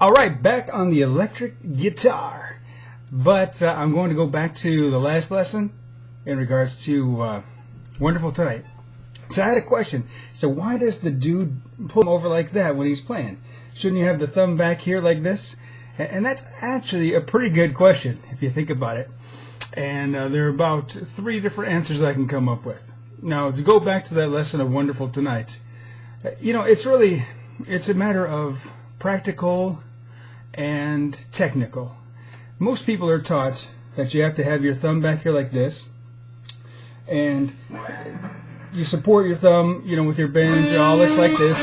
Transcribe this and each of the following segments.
Alright, back on the electric guitar. But I'm going to go back to the last lesson in regards to Wonderful Tonight. So I had a question. So why does the dude pull him over like that when he's playing? Shouldn't you have the thumb back here like this? And that's actually a pretty good question if you think about it. And there are about 3 different answers I can come up with. Now, to go back to that lesson of Wonderful Tonight, you know, it's a matter of practical and technical. Most people are taught that you have to have your thumb back here like this, and you support your thumb, you know, with your bends. It all looks like this.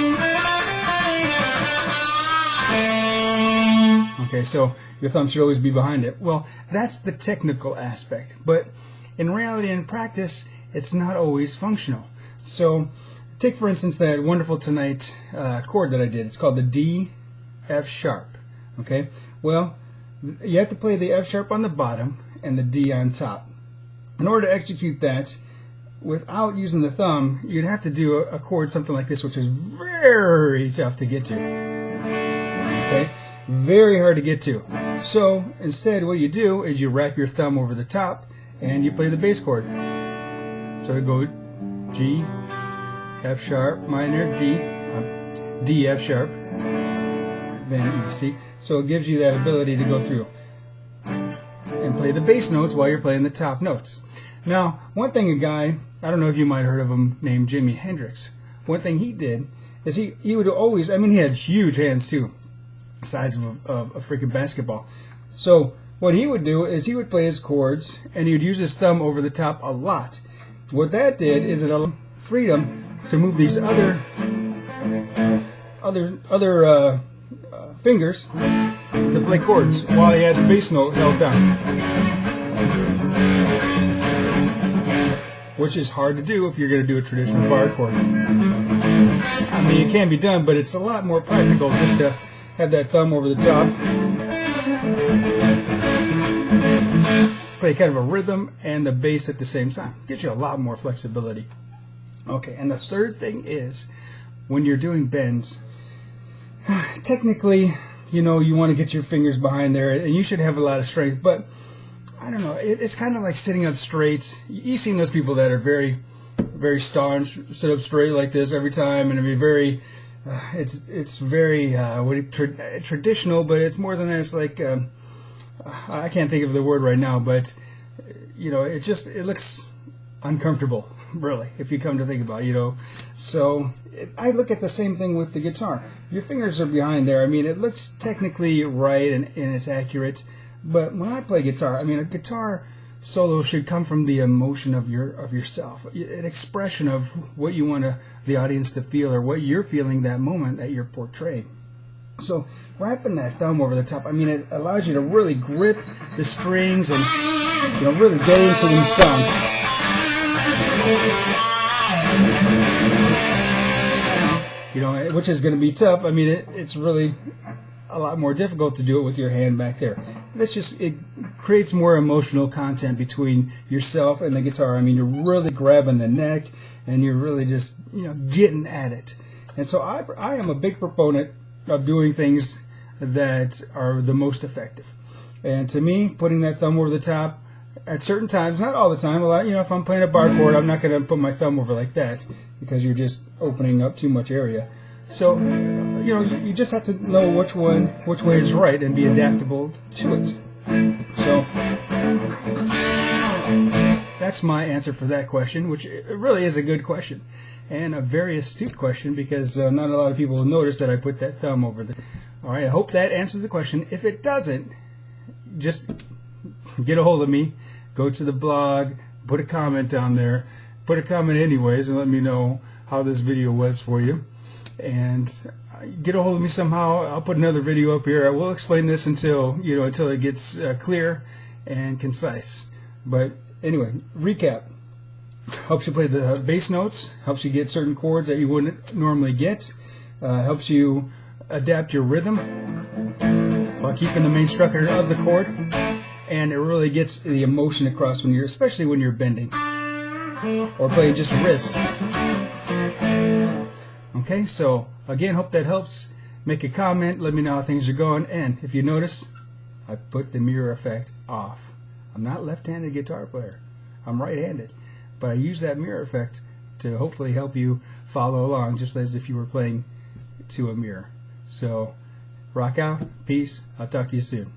Okay, so your thumb should always be behind it. Well, that's the technical aspect, but in reality and practice, it's not always functional. So take, for instance, that Wonderful Tonight chord that I did. It's called the D, F sharp. Okay, well, you have to play the F sharp on the bottom and the D on top. In order to execute that without using the thumb, you'd have to do a chord something like this, which is very tough to get to. Okay, very hard to get to. So instead, what you do is you wrap your thumb over the top and you play the bass chord. So it goes G, F sharp minor, D, F sharp. Then you see, so it gives you that ability to go through and play the bass notes while you're playing the top notes. Now, one thing a guy, I don't know if you might have heard of him, named Jimi Hendrix. One thing he did is he would always, I mean, he had huge hands too, the size of a freaking basketball. So what he would do is he would play his chords and he would use his thumb over the top a lot. What that did is it allowed freedom to move these other fingers to play chords while he had the bass note held down, which is hard to do if you're going to do a traditional bar chord. I mean, it can be done, but it's a lot more practical just to have that thumb over the top, play kind of a rhythm and the bass at the same time. Gives you a lot more flexibility. Okay, and the third thing is when you're doing bends, technically, you know, you want to get your fingers behind there and you should have a lot of strength, but I don't know, it's kind of like sitting up straight. You've seen those people that are very, very staunch, sit up straight like this every time, and it'd be very, it's very traditional, but it's more than that. It's like, I can't think of the word right now, but you know, it looks uncomfortable, really, if you come to think about it, you know. So I look at the same thing with the guitar. Your fingers are behind there. I mean, it looks technically right and it's accurate, but when I play guitar, I mean, a guitar solo should come from the emotion of yourself, an expression of what you want the audience to feel or what you're feeling that moment that you're portraying. So wrapping that thumb over the top, I mean, it allows you to really grip the strings and, you know, really get into the song. You know, which is going to be tough. I mean, it's really a lot more difficult to do it with your hand back there. It creates more emotional content between yourself and the guitar. I mean, you're really grabbing the neck and you're really just, you know, getting at it. And so I am a big proponent of doing things that are the most effective. And to me, putting that thumb over the top at certain times, not all the time, a lot, you know, if I'm playing a bar chord, I'm not going to put my thumb over like that because you're just opening up too much area. So, you know, you just have to know which way is right and be adaptable to it. So that's my answer for that question, which really is a good question and a very astute question because not a lot of people will notice that I put that thumb over the. All right, I hope that answers the question. If it doesn't, just get a hold of me. Go to the blog, put a comment down there, put a comment anyways, and let me know how this video was for you. And get a hold of me somehow. I'll put another video up here. I will explain this until it gets clear and concise. But anyway, recap. Helps you play the bass notes. Helps you get certain chords that you wouldn't normally get. Helps you adapt your rhythm while keeping the main structure of the chord. And it really gets the emotion across especially when you're bending or playing just wrist. Okay, so again, hope that helps. make a comment, let me know how things are going. And if you notice, I put the mirror effect off. I'm not left-handed guitar player. I'm right-handed. But I use that mirror effect to hopefully help you follow along, just as if you were playing to a mirror. So, rock out, peace, I'll talk to you soon.